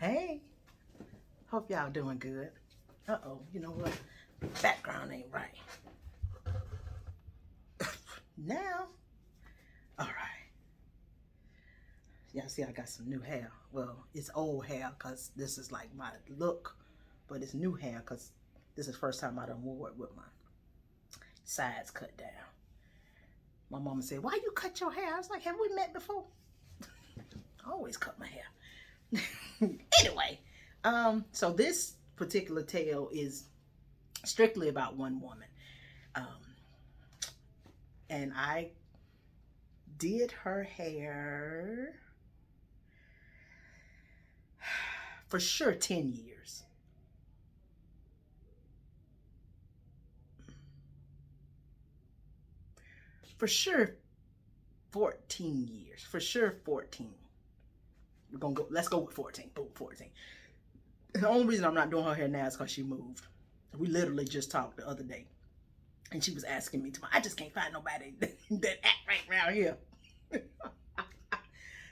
Hey, hope y'all doing good. Uh-oh, you know what? Background ain't right. Now, all right. Y'all see I got some new hair. Well, it's old hair because this is like my look, but it's new hair because this is the first time I done wore it with my sides cut down. My mama said, why you cut your hair? I was like, have we met before? I always cut my hair. Anyway, so this particular tale is strictly about one woman. Um, and I did her hair for sure 10 years. For sure 14 years. For sure 14. We're gonna go, let's go with 14. Boom, 14. The only reason I'm not doing her hair now is because she moved. We literally just talked the other day. And she was asking me, I just can't find nobody that act right around here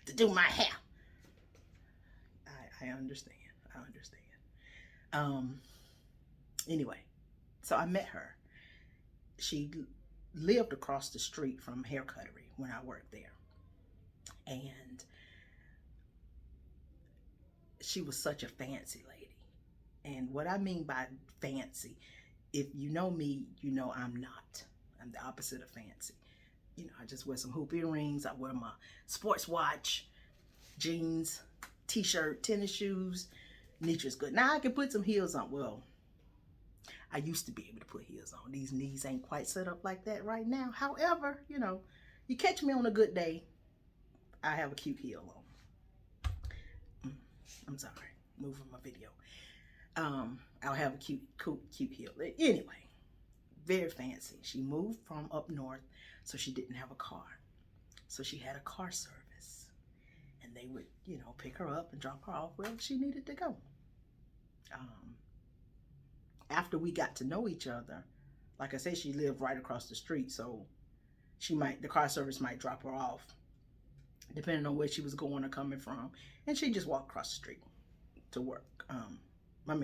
to do my hair. I understand. I understand. Um, anyway, so I met her. She lived across the street from Hair Cuttery when I worked there. And she was such a fancy lady. And what I mean by fancy, if you know me, you know I'm not. I'm the opposite of fancy. You know, I just wear some hoop earrings. I wear my sports watch, jeans, t-shirt, tennis shoes. Nitra's good. Now I can put some heels on. Well, I used to be able to put heels on. These knees ain't quite set up like that right now. However, you know, you catch me on a good day, I have a cute heel on. I'm sorry, moving my video. I'll have a cute heel. Anyway, very fancy. She moved from up north, so she didn't have a car. So she had a car service, and they would, you know, pick her up and drop her off wherever she needed to go. After we got to know each other, like I said, she lived right across the street, so the car service might drop her off, depending on where she was going or coming from, and she just walked across the street to work.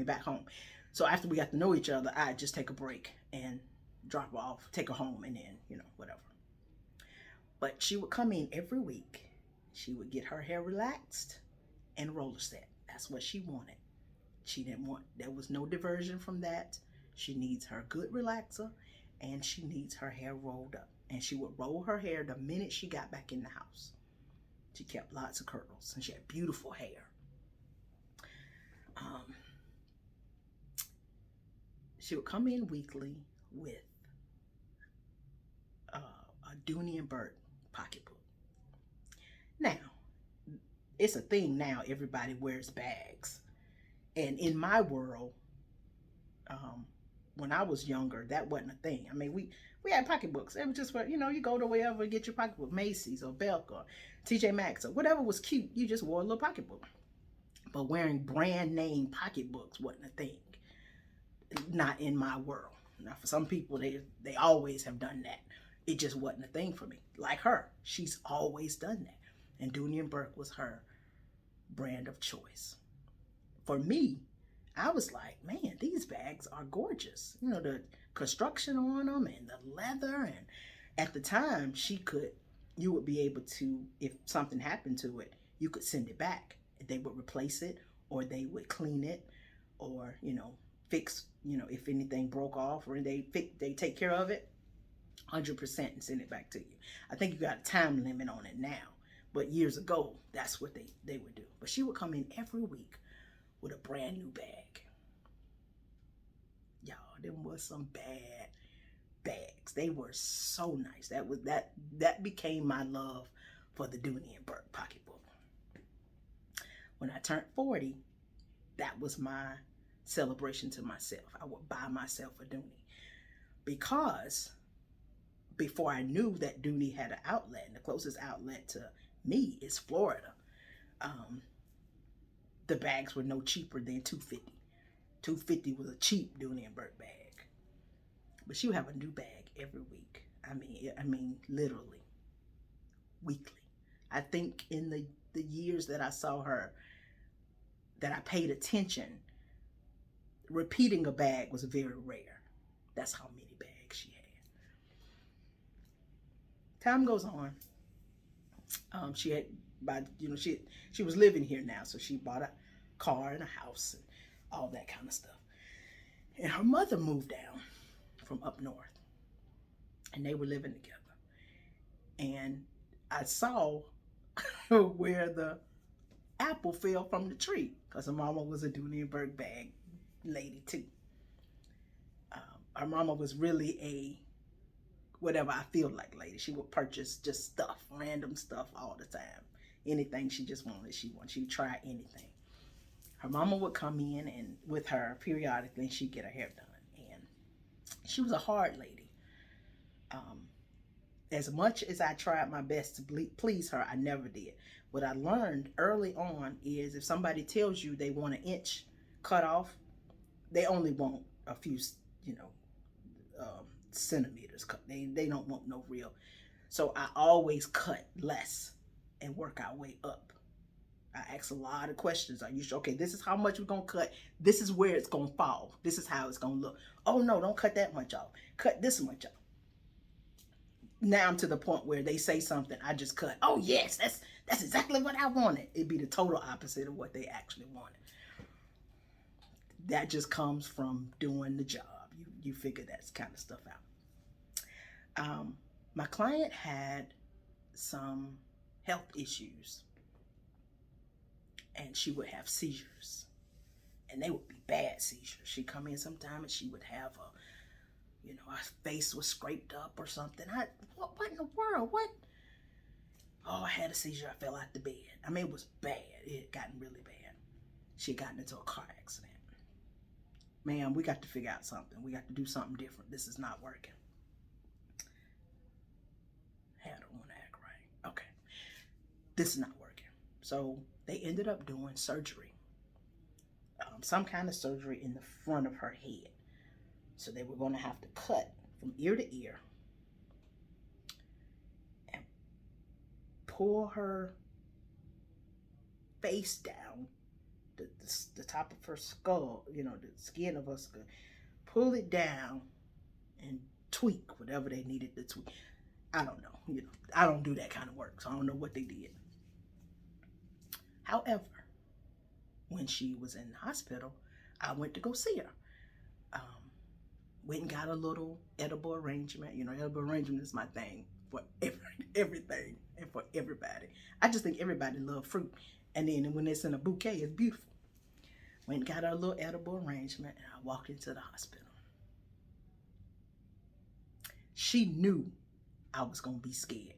Back home. So after we got to know each other, I'd just take a break and drop her off, take her home, and then, you know, whatever. But she would come in every week. She would get her hair relaxed and roller set. That's what she wanted. She didn't want, there was no diversion from that. She needs her good relaxer, and she needs her hair rolled up. And she would roll her hair the minute she got back in the house. She kept lots of curls, and she had beautiful hair. She would come in weekly with a Dooney Burke pocketbook. Now, it's a thing now. Everybody wears bags. And in my world, when I was younger, that wasn't a thing. I mean, we had pocketbooks. It was just for, you know, you go to wherever and get your pocketbook, Macy's or Belk or TJ Maxx or whatever was cute. You just wore a little pocketbook. But wearing brand name pocketbooks wasn't a thing. Not in my world. Now, for some people, they always have done that. It just wasn't a thing for me. Like her, she's always done that. And Dooney Burke was her brand of choice. For me, I was like, man, these bags are gorgeous. You know, the construction on them and the leather. And at the time, you would be able to, if something happened to it, you could send it back. They would replace it, or they would clean it, or, you know, fix, you know, if anything broke off, or they take care of it 100% and send it back to you. I think you got a time limit on it now, but years ago, that's what they would do. But she would come in every week with a brand new bag. Y'all, them was some bad bags. They were so nice. That became my love for the Dooney Burke pocketbook. When I turned 40, that was my celebration to myself. I would buy myself a Dooney, because before I knew that Dooney had an outlet, and the closest outlet to me is Florida, the bags were no cheaper than $250. $250 was a cheap Dooney and Burke bag. But she would have a new bag every week. I mean, literally weekly. I think in the years that I saw her, that I paid attention, repeating a bag was very rare. That's how many bags she had. Time goes on. She had, by she was living here now, so she bought a car and a house and all that kind of stuff. And her mother moved down from up north, and they were living together. And I saw where the apple fell from the tree, because her mama was a Dooney Burke bag lady too. Her mama was really a whatever I feel like lady. She would purchase just stuff, random stuff all the time. Anything she just wanted, she would try anything. Her mama would come in and with her periodically, and she'd get her hair done. And she was a hard lady. As much as I tried my best to please her, I never did. What I learned early on is if somebody tells you they want an inch cut off, they only want a few, centimeters cut. They don't want no real. So I always cut less and work our way up. I ask a lot of questions. Are you sure? Okay, this is how much we're gonna cut. This is where it's gonna fall. This is how it's gonna look. Oh no, don't cut that much off. Cut this much off. Now I'm to the point where they say something, I just cut. Oh yes, that's exactly what I wanted. It'd be the total opposite of what they actually wanted. That just comes from doing the job. You figure that kind of stuff out. My client had some health issues, and she would have seizures, and they would be bad seizures. She'd come in sometime and she would have her face was scraped up or something. What in the world? What? Oh, I had a seizure. I fell out the bed. I mean, it was bad. It had gotten really bad. She had gotten into a car accident. Man, we got to figure out something. We got to do something different. This is not working. I don't want to act right. Okay. This is not working. So they ended up doing surgery. Some kind of surgery in the front of her head. So they were going to have to cut from ear to ear and pull her face down, the top of her skull, the skin of her skull, pull it down and tweak whatever they needed to tweak. I don't know. I don't do that kind of work, so I don't know what they did. However, when she was in the hospital, I went to go see her. Went and got a little edible arrangement. Edible arrangement is my thing for everything and for everybody. I just think everybody loves fruit. And then when it's in a bouquet, it's beautiful. Went and got a little edible arrangement, and I walked into the hospital. She knew I was going to be scared.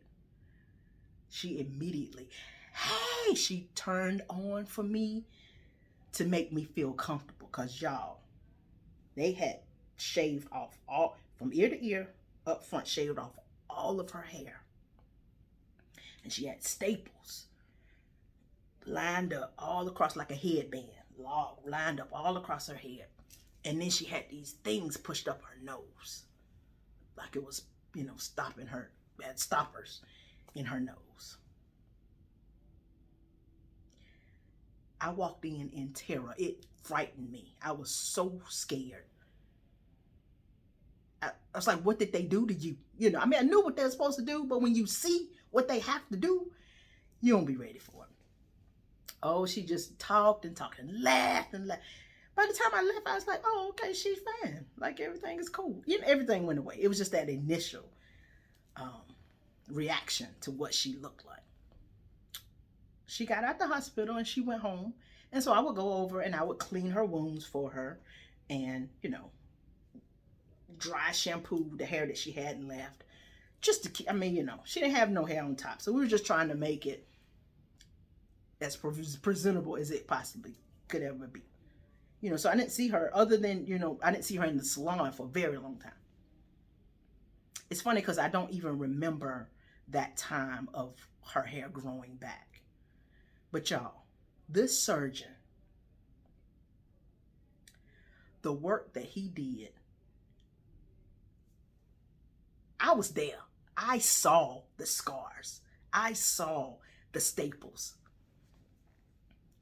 She immediately, hey, she turned on for me to make me feel comfortable. Because y'all, they had shaved off all from ear to ear up front, shaved off all of her hair, and she had staples lined up all across like a headband, lined up all across her head. And then she had these things pushed up her nose like it was stopping her, had stoppers in her nose. I walked in terror. It frightened me. I was so scared. I was like, what did they do to you? I knew what they were supposed to do, but when you see what they have to do, you don't be ready for it. Oh, she just talked and talked and laughed and laughed. By the time I left, I was like, oh, okay, she's fine. Like, everything is cool. Everything went away. It was just that initial reaction to what she looked like. She got out the hospital and she went home. And so I would go over and I would clean her wounds for her and, dry shampoo the hair that she hadn't left, just to keep, she didn't have no hair on top, so we were just trying to make it as presentable as it possibly could ever be. So I didn't see her other than, I didn't see her in the salon for a very long time. It's funny because I don't even remember that time of her hair growing back. But y'all, this surgeon, the work that he did, I was there. I saw the scars. I saw the staples.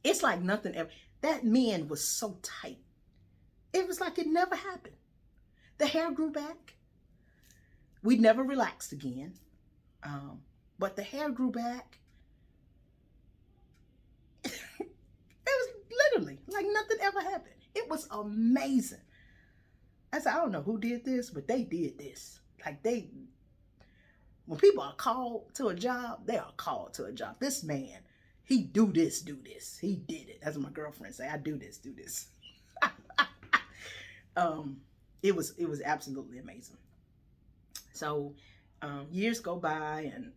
It's like nothing ever. That man was so tight. It was like it never happened. The hair grew back. We never relaxed again. But the hair grew back. It was literally like nothing ever happened. It was amazing. I said, I don't know who did this, but they did this. Like when people are called to a job, they are called to a job. This man, he do this. He did it. That's what my girlfriend say. I do this. It was absolutely amazing. So years go by, and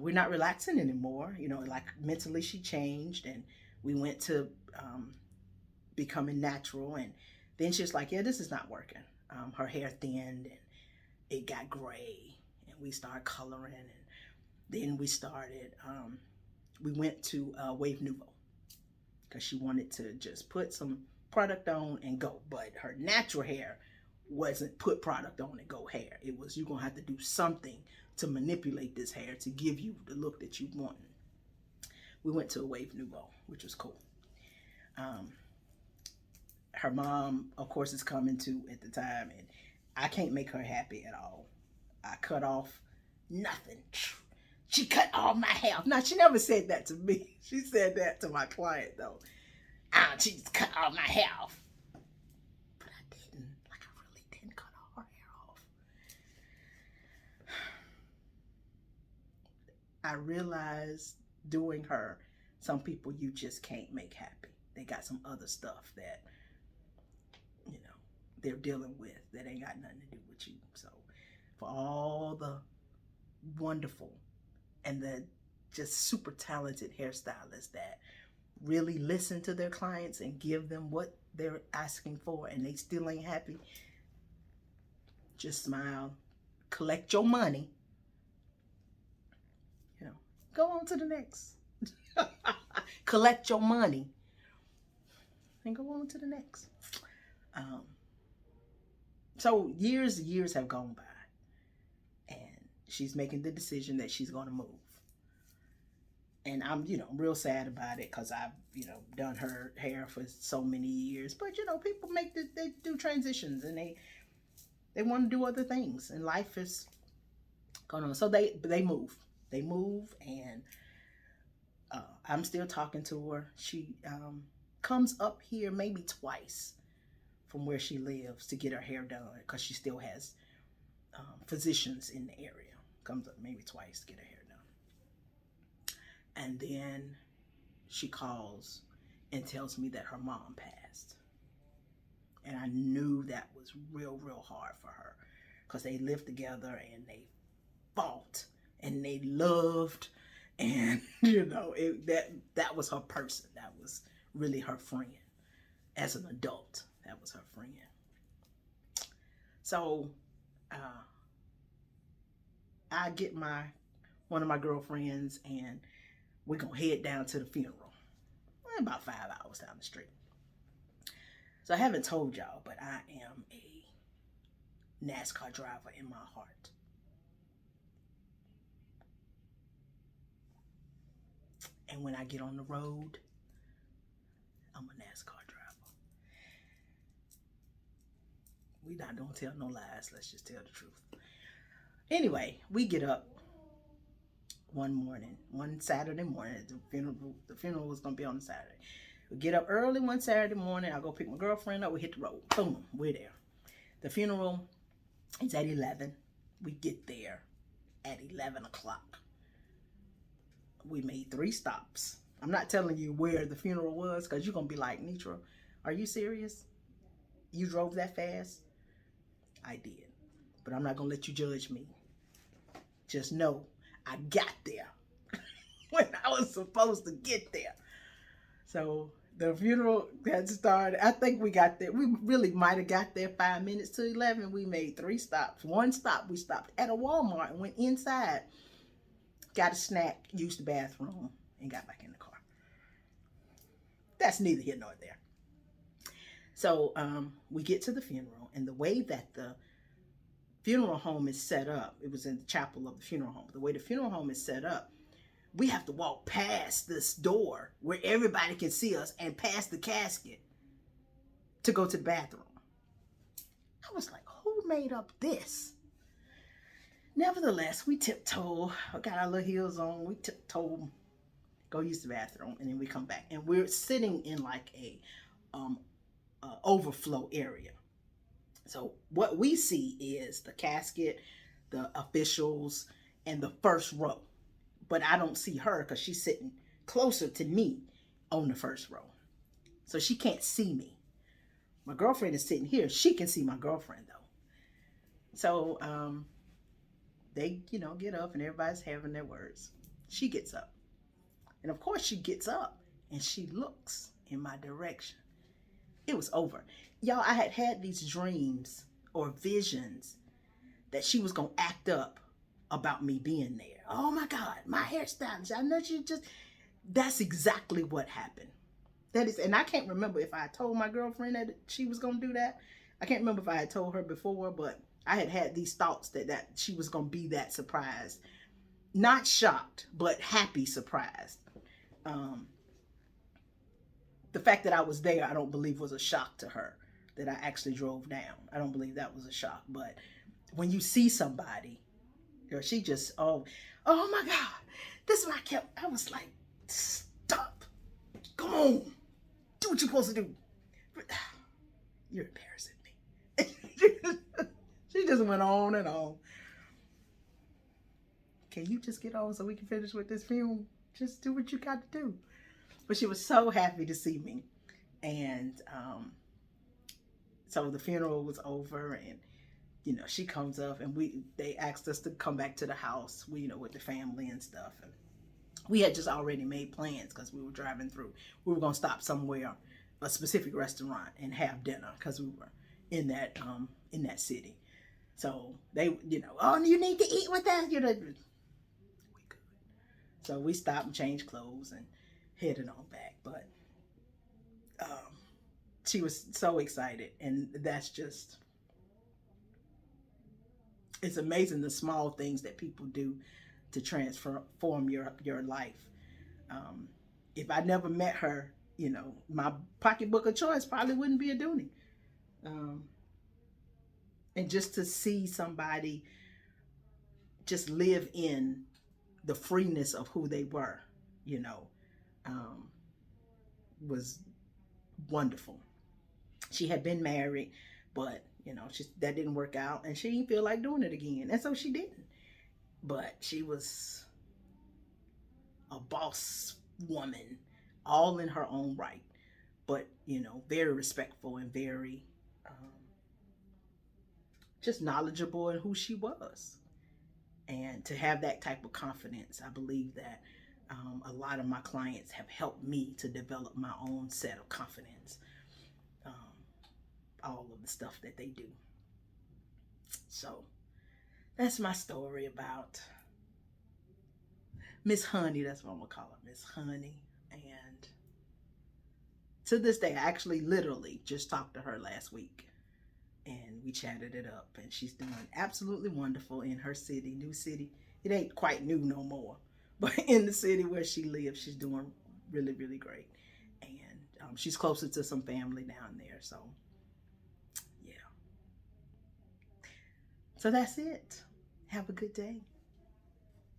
we're not relaxing anymore. You know, like mentally she changed, and we went to becoming natural. And then she's like, yeah, this is not working. Her hair thinned and it got gray, and we started coloring. And then we went to Wave Nouveau because she wanted to just put some product on and go. But her natural hair wasn't put product on and go hair. It was, you're going to have to do something to manipulate this hair to give you the look that you want. We went to a Wave Nouveau, which was cool. Her mom, of course, is coming too at the time, and I can't make her happy at all. I cut off nothing. She cut all my hair off. Now, she never said that to me. She said that to my client, though. She just cut all my hair off. But I didn't. Like, I really didn't cut all her hair off. I realized doing her, some people you just can't make happy. They got some other stuff that, you know, they're dealing with that ain't got nothing to do with you. So for all the wonderful and the just super talented hairstylists that really listen to their clients and give them what they're asking for, and they still ain't happy, just smile, collect your money, you know, go on to the next. Collect your money and go on to the next. So years have gone by, and she's making the decision that she's going to move. And I'm, you know, real sad about it because I've, you know, done her hair for so many years. But, you know, people they do transitions, and they want to do other things, and life is going on. So they move. They move, and I'm still talking to her. She comes up here maybe twice from where she lives to get her hair done, because she still has physicians in the area. Comes up maybe twice to get her hair done. And then she calls and tells me that her mom passed. And I knew that was real hard for her, because they lived together and they fought and they loved, and you know, that was her person. That was really her friend. As an adult, that was her friend. So I get one of my girlfriends, and we're gonna head down to the funeral. About 5 hours down the street. So I haven't told y'all, but I am a NASCAR driver in my heart. And when I get on the road, I'm a NASCAR driver. We not gonna tell no lies. Let's just tell the truth. Anyway, we get up one Saturday morning. The funeral was gonna be on Saturday. We get up early one Saturday morning. I go pick my girlfriend up. We hit the road. Boom, we're there. The funeral is at 11. We get there at 11 o'clock. We made 3 stops. I'm not telling you where the funeral was, because you're going to be like, Nitra, are you serious? You drove that fast? I did. But I'm not going to let you judge me. Just know I got there when I was supposed to get there. So the funeral had started. I think we got there. We really might have got there 5 minutes to 11. We made 3 stops. One stop, we stopped at a Walmart and went inside, got a snack, used the bathroom, and got back in the car. That's neither here nor there. So we get to the funeral, and the way that the funeral home is set up, it was in the chapel of the funeral home. The way the funeral home is set up, we have to walk past this door where everybody can see us and past the casket to go to the bathroom. I was like, who made up this? Nevertheless, we tiptoe. I got our little heels on. We tiptoe, go use the bathroom, and then we come back. And we're sitting in like a overflow area. So what we see is the casket, the officials, and the first row. But I don't see her because she's sitting closer to me on the first row. So she can't see me. My girlfriend is sitting here. She can see my girlfriend though. So they, get up and everybody's having their words. She gets up. And of course she gets up and she looks in my direction. It was over. Y'all, I had these dreams or visions that she was going to act up about me being there. Oh my God, my hairstylist. I know that's exactly what happened. And I can't remember if I told my girlfriend that she was going to do that. I can't remember if I had told her before, but I had these thoughts that she was going to be that surprised. Not shocked, but happy surprised. The fact that I was there, I don't believe was a shock to her. That I actually drove down. I don't believe that was a shock. But when you see somebody, or she just, oh my God, this is what I was like, stop. Come on. Do what you're supposed to do. You're embarrassing me. She just went on and on. Can you just get on so we can finish with this film? Just do what you got to do. But she was so happy to see me. And so the funeral was over, and she comes up, and they asked us to come back to the house, with the family and stuff. And we had just already made plans because we were driving through. We were going to stop somewhere, a specific restaurant, and have dinner because we were in that city. So they, oh, you need to eat with us. We could. So we stopped and changed clothes and headed on back. But she was so excited, and that's just, it's amazing the small things that people do to transform your life. If I never met her, my pocketbook of choice probably wouldn't be a Dooney. And just to see somebody just live in the freeness of who they were, was wonderful. She had been married, but that didn't work out, and she didn't feel like doing it again, and so she didn't. But she was a boss woman, all in her own right, but very respectful and very just knowledgeable in who she was. And to have that type of confidence, I believe that a lot of my clients have helped me to develop my own set of confidence. All of the stuff that they do. So that's my story about Miss Honey. That's what I'm gonna call her, Miss Honey. And to this day, I actually literally just talked to her last week, and we chatted it up, and she's doing absolutely wonderful in her city, new city. It ain't quite new no more, but in the city where she lives, she's doing really, really great. And she's closer to some family down there. So yeah. So that's it. Have a good day.